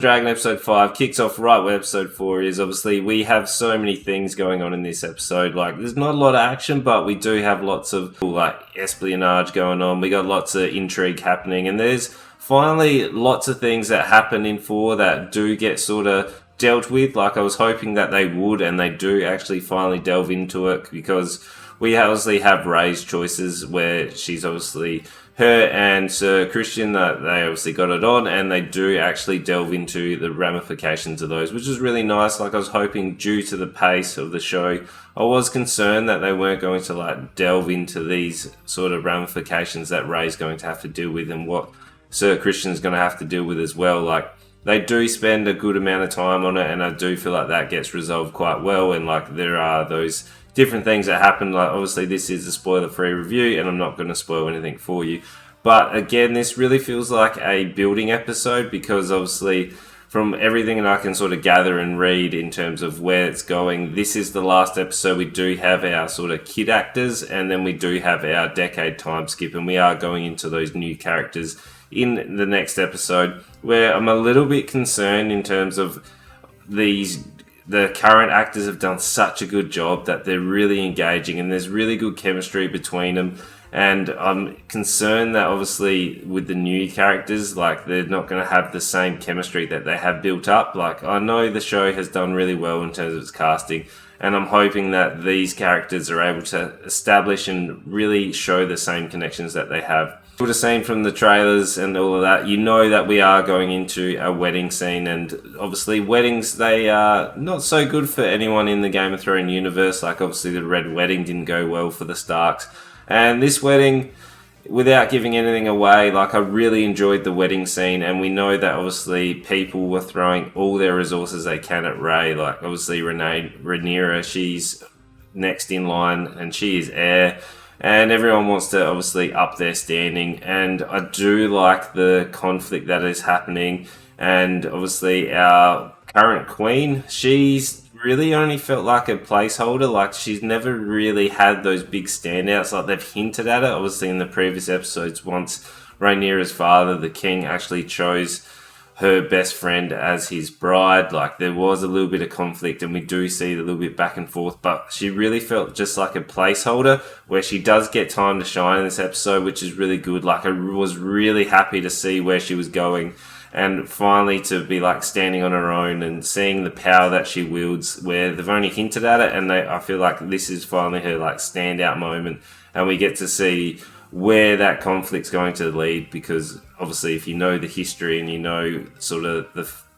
Dragon episode 5 kicks off right where episode 4 is. Obviously, we have so many things going on in this episode. Like, there's not a lot of action, but we do have lots of, like, espionage going on. We got lots of intrigue happening, and there's finally lots of things that happen in 4 that do get sort of dealt with. Like, I was hoping that they would, and they do actually finally delve into it, because we obviously have Rey's choices where she's obviously... her and Sir Christian, that they obviously got it on, and they do actually delve into the ramifications of those, which is really nice. Like, I was hoping, due to the pace of the show, I was concerned that they weren't going to like delve into these sort of ramifications that Rey's going to have to deal with, and what Sir Christian's going to have to deal with as well. Like, they do spend a good amount of time on it, and I do feel like that gets resolved quite well, and like there are those different things that happen. Like, obviously this is a spoiler-free review, and I'm not going to spoil anything for you. But again, this really feels like a building episode, because obviously from everything that I can sort of gather and read in terms of where it's going, this is the last episode. We do have our sort of kid actors, and then we do have our decade time skip, and we are going into those new characters in the next episode, where I'm a little bit concerned in terms of the current actors have done such a good job that they're really engaging, and there's really good chemistry between them. And I'm concerned that obviously with the new characters, like, they're not going to have the same chemistry that they have built up. Like, I know the show has done really well in terms of its casting, and I'm hoping that these characters are able to establish and really show the same connections that they have. You would have seen from the trailers and all of that, you know that we are going into a wedding scene, and obviously weddings, they are not so good for anyone in the Game of Thrones universe. Like, obviously the Red Wedding didn't go well for the Starks, and this wedding, without giving anything away, like, I really enjoyed the wedding scene, and we know that obviously people were throwing all their resources they can at Rey. Like, obviously Rhaenyra, she's next in line, and she is heir, and everyone wants to obviously up their standing, and I do like the conflict that is happening. And obviously our current queen, she's really only felt like a placeholder. Like, she's never really had those big standouts. Like, they've hinted at it obviously in the previous episodes, once Rhaenyra's father, the king, actually chose her best friend as his bride. Like, there was a little bit of conflict, and we do see a little bit back and forth, but she really felt just like a placeholder, where she does get time to shine in this episode, which is really good. Like, I was really happy to see where she was going, and finally to be like standing on her own and seeing the power that she wields, where they've only hinted at it, and I feel like this is finally her like standout moment, and we get to see where that conflict's going to lead. Because obviously, if you know the history and you know sort of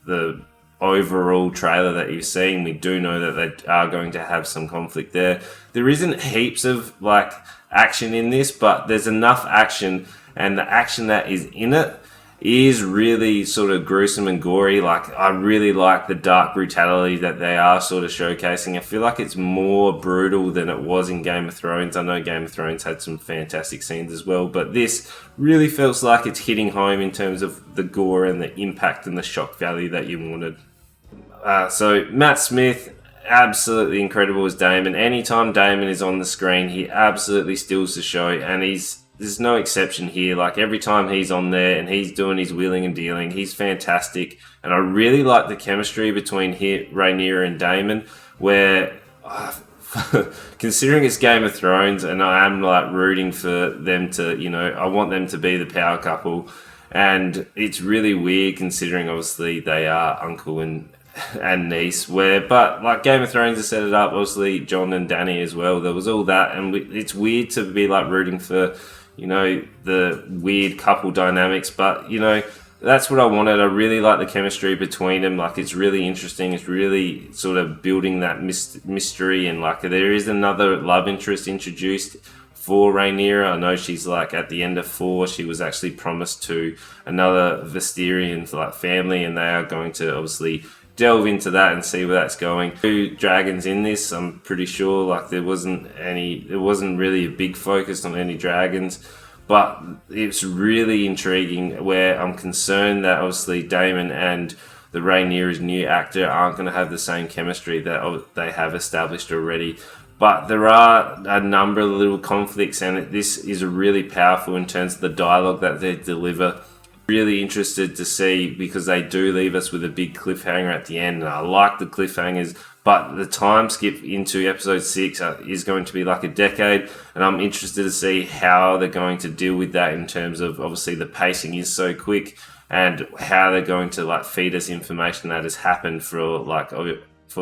the overall trailer that you've seen, we do know that they are going to have some conflict there. There isn't heaps of like action in this, but there's enough action, and the action that is in it is really sort of gruesome and gory. Like, I really like the dark brutality that they are sort of showcasing. I feel like it's more brutal than it was in Game of Thrones. I know Game of Thrones had some fantastic scenes as well, but this really feels like it's hitting home in terms of the gore and the impact and the shock value that you wanted. So Matt Smith, absolutely incredible as Daemon. Anytime Daemon is on the screen, he absolutely steals the show, and there's no exception here. Like, every time he's on there and he's doing his wheeling and dealing, he's fantastic. And I really like the chemistry between Rhaenyra and Daemon, where considering it's Game of Thrones, and I am like rooting for them to, you know, I want them to be the power couple. And it's really weird considering obviously they are uncle and niece, but like Game of Thrones has set it up, obviously Jon and Dany as well, there was all that, and it's weird to be like rooting for, you know, the weird couple dynamics, but you know, that's what I wanted. I really like the chemistry between them. Like, it's really interesting. It's really sort of building that mystery, and like there is another love interest introduced for Rhaenyra. I know she's like at the end of 4, she was actually promised to another Vestirian like family, and they are going to obviously delve into that and see where that's going. 2 dragons in this, I'm pretty sure. Like, there wasn't really a big focus on any dragons, but it's really intriguing, where I'm concerned that obviously Daemon and the Rhaenyra's new actor aren't going to have the same chemistry that they have established already. But there are a number of little conflicts, and this is really powerful in terms of the dialogue that they deliver. really interested to see, because they do leave us with a big cliffhanger at the end. And I like the cliffhangers, but the time skip into episode 6 is going to be like a decade, and I'm interested to see how they're going to deal with that in terms of, obviously the pacing is so quick, and how they're going to like feed us information that has happened for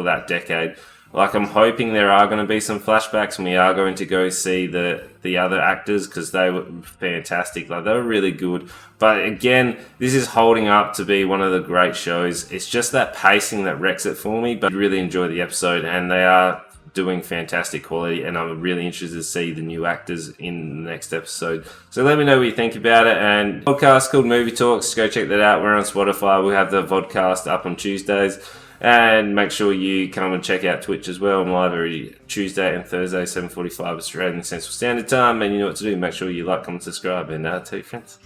that decade. Like, I'm hoping there are going to be some flashbacks, and we are going to go see the other actors, because they were fantastic. Like, they were really good. But again, this is holding up to be one of the great shows. It's just that pacing that wrecks it for me. But I really enjoy the episode, and they are doing fantastic quality, and I'm really interested to see the new actors in the next episode. So let me know what you think about it. And podcast called Movie Talks, go check that out. We're on Spotify. We'll have the vodcast up on Tuesdays. And make sure you come and check out Twitch as well. I'm live every Tuesday and Thursday, 7:45 Australian Central Standard Time. And you know what to do. Make sure you like, comment, subscribe, and tell your friends.